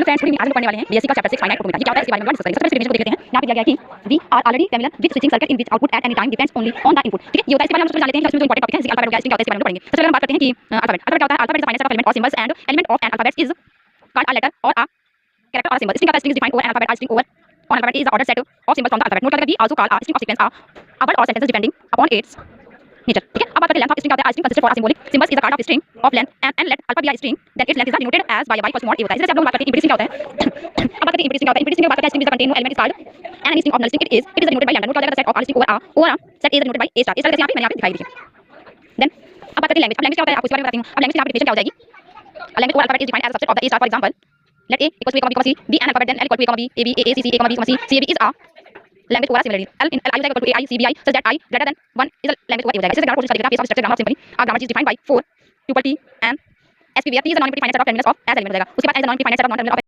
Friends good evening. आज हम पढ़ने वाले हैं बीएससी का चैप्टर 6 फाइनाइट ऑटोमेटा। ये क्या होता है इसके बारे में डिस्कस करेंगे। सबसे पहले डेफिनेशन को देख लेते हैं। यहाँ पे दिया गया है कि we are already terminal with switching circuit in which output at any time depends only on the input. ठीक है, ये होता है इसके बारे में हम सबसे जान लेते हैं कि इसमें जो इंपॉर्टेंट टॉपिक है अल्फाबेट हो गया, स्ट्रिंग क्या होता है इसके बारे में पढ़ेंगे। सबसे पहले हम बात करते हैं कि अल्फाबेट क्या होता है। Alphabet is finite set of element और symbols and element of an alphabet is called a letter or a character or a symbol. String का string is defined over an alphabet. A string over on alphabet is the ordered set of symbols from the alphabet. Note करें कि we also call a string of sequence a word or sentence depending upon its nature. ठीक है, अब बात करते हैं length of string क्या होता है। String consist for symbolic symbols is a kind of string of length and let alpha be a string then its length is denoted as by for small a होता है। जैसे आप लोग बात करते हैं impedance string क्या होता है। अब बात करते हैं impedance string क्या होता है। impedance string की बात करते हैं string is the contained element is called and any string of null string it is denoted by lambda. Note करें set of a string over a set is denoted by a star. इस तरह से यहाँ पे मैंने यहाँ पे दिखाई दी है। देन अब बात करते हैं लैंग्वेज। अब लैंग्वेज क्या होता है आपको इसके बारे में बताती हूँ। अब लैंग्वेज की यहाँ पे definition क्या हो जाएगी। A language over alphabet is defined as a subset of the A star. For example, let A equals to A, B, C, B an alphabet, then L equal to A, B, A, B, A, C, C, A, B, C, C, A, B is a language over a similarly. L in L I is equal to A, I, C, B, I such that I greater than 1 is a language over A हो जाएगा। इससे grammar process का देखा, structure grammar of symphony. A grammar is defined by 4 tuple T and SPV. T is a non-empty finite set of terminals of as element हो जाएगा। उसके बाद as a non-empty finite set of non-terminal of